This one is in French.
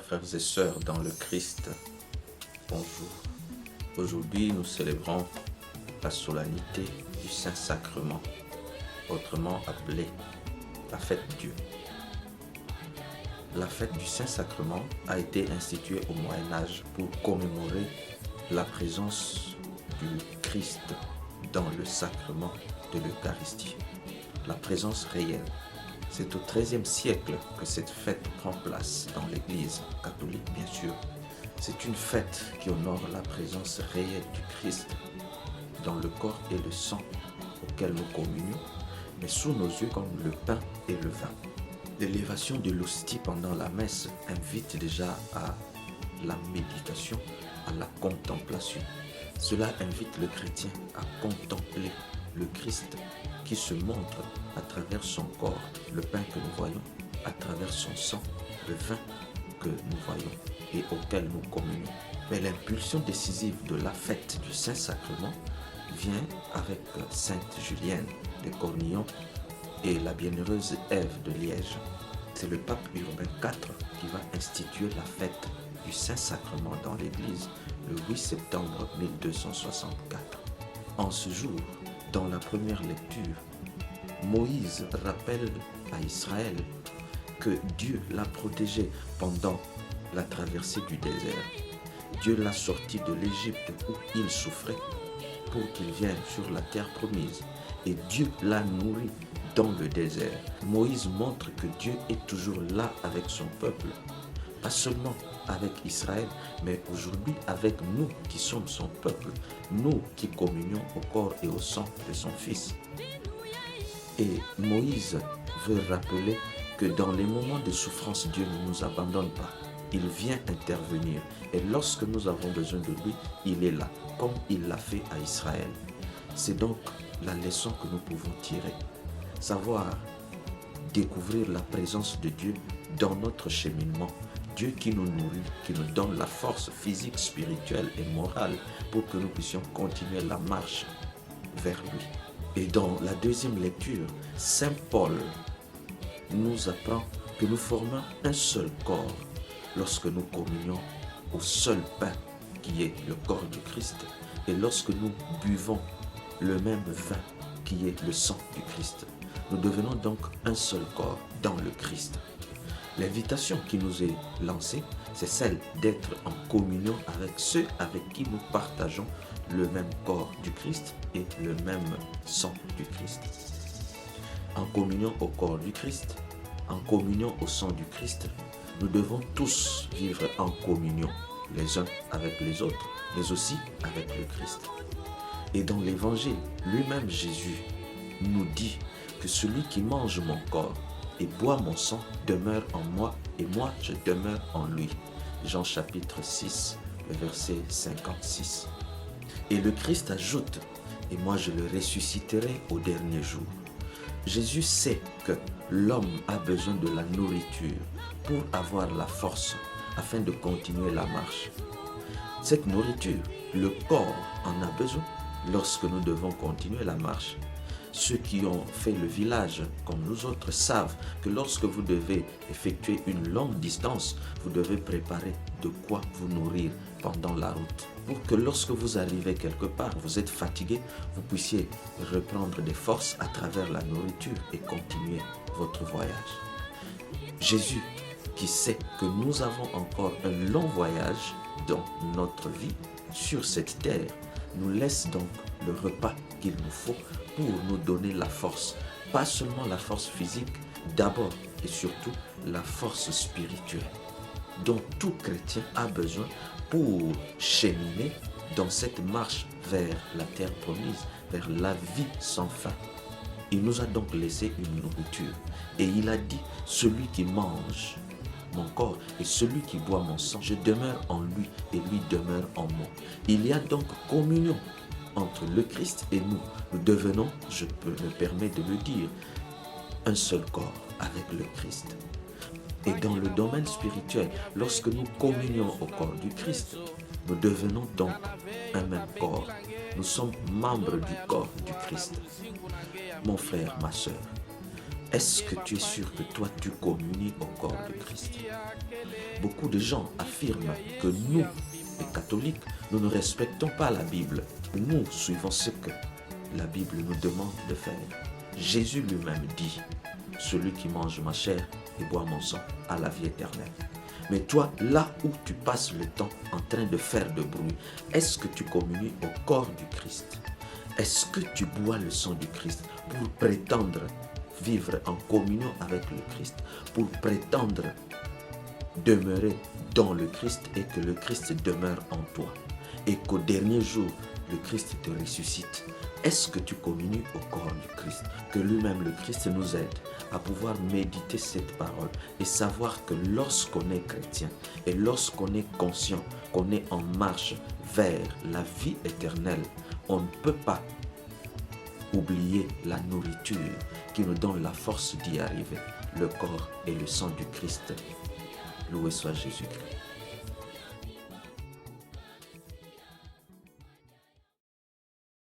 frères et sœurs dans le Christ, bonjour. Aujourd'hui, nous célébrons la solennité du Saint-Sacrement, autrement appelée la fête Dieu. La fête du Saint-Sacrement a été instituée au Moyen-Âge pour commémorer la présence du Christ dans le sacrement de l'Eucharistie, la présence réelle. C'est au XIIIe siècle que cette fête prend place dans l'Église catholique, bien sûr. C'est une fête qui honore la présence réelle du Christ dans le corps et le sang auquel nous communions, mais sous nos yeux comme le pain et le vin. L'élévation de l'hostie pendant la messe invite déjà à la méditation, à la contemplation. Cela invite le chrétien à contempler le Christ qui se montre à travers son corps, le pain que nous voyons, à travers son sang, le vin que nous voyons et auquel nous communions. Mais l'impulsion décisive de la fête du Saint-Sacrement vient avec Sainte Julienne de Cornillon et la bienheureuse Ève de Liège. C'est le pape Urbain IV qui va instituer la fête du Saint-Sacrement dans l'Église le 8 septembre 1264. En ce jour, dans la première lecture, Moïse rappelle à Israël que Dieu l'a protégé pendant la traversée du désert. Dieu l'a sorti de l'Égypte où il souffrait pour qu'il vienne sur la terre promise. Et Dieu l'a nourri dans le désert. Moïse montre que Dieu est toujours là avec son peuple, pas seulement avec Israël, mais aujourd'hui avec nous qui sommes son peuple, nous qui communions au corps et au sang de son Fils. Et Moïse veut rappeler que dans les moments de souffrance, Dieu ne nous abandonne pas. Il vient intervenir et lorsque nous avons besoin de lui, il est là, comme il l'a fait à Israël. C'est donc la leçon que nous pouvons tirer. Savoir découvrir la présence de Dieu dans notre cheminement. Dieu qui nous nourrit, qui nous donne la force physique, spirituelle et morale pour que nous puissions continuer la marche vers lui. Et dans la deuxième lecture, Saint Paul nous apprend que nous formons un seul corps lorsque nous communions au seul pain qui est le corps du Christ et lorsque nous buvons le même vin qui est le sang du Christ. Nous devenons donc un seul corps dans le Christ. L'invitation qui nous est lancée, c'est celle d'être en communion avec ceux avec qui nous partageons le même corps du Christ et le même sang du Christ. En communion au corps du Christ, en communion au sang du Christ, nous devons tous vivre en communion les uns avec les autres, mais aussi avec le Christ. Et dans l'Évangile, lui-même Jésus nous dit que celui qui mange mon corps et boit mon sang demeure en moi et moi je demeure en lui. Jean chapitre 6, le verset 56. Et le Christ ajoute, et moi je le ressusciterai au dernier jour. Jésus sait que l'homme a besoin de la nourriture pour avoir la force afin de continuer la marche. Cette nourriture, le corps en a besoin lorsque nous devons continuer la marche. Ceux qui ont fait le village, comme nous autres, savent que lorsque vous devez effectuer une longue distance, vous devez préparer de quoi vous nourrir pendant la route. Pour que lorsque vous arrivez quelque part, vous êtes fatigué, vous puissiez reprendre des forces à travers la nourriture et continuer votre voyage. Jésus, qui sait que nous avons encore un long voyage dans notre vie sur cette terre, nous laisse donc le repas qu'il nous faut pour nous donner la force, pas seulement la force physique, d'abord et surtout la force spirituelle dont tout chrétien a besoin pour cheminer dans cette marche vers la terre promise, vers la vie sans fin. Il nous a donc laissé une nourriture et il a dit, celui qui mange mon corps et celui qui boit mon sang, je demeure en lui et lui demeure en moi. Il y a donc communion entre le Christ et nous. Nous devenons, je me permets de le dire, un seul corps avec le Christ. Et dans le domaine spirituel, lorsque nous communions au corps du Christ, nous devenons donc un même corps. Nous sommes membres du corps du Christ. Mon frère, ma sœur, Est-ce que tu es sûr que toi, tu communies au corps de Christ? Beaucoup de gens affirment que nous, les catholiques, nous ne respectons pas la Bible. Nous suivons ce que la Bible nous demande de faire. Jésus lui-même dit, « Celui qui mange ma chair et boit mon sang a la vie éternelle. » Mais toi, là où tu passes le temps en train de faire de bruit, est-ce que tu communies au corps du Christ? Est-ce que tu bois le sang du Christ pour prétendre vivre en communion avec le Christ, pour prétendre demeurer dans le Christ et que le Christ demeure en toi et qu'au dernier jour, le Christ te ressuscite? Est-ce que tu communies au corps du Christ? Que lui-même, le Christ, nous aide à pouvoir méditer cette parole et savoir que lorsqu'on est chrétien et lorsqu'on est conscient qu'on est en marche vers la vie éternelle, on ne peut pas oublier la nourriture qui nous donne la force d'y arriver, le corps et le sang du Christ. Loué soit Jésus-Christ.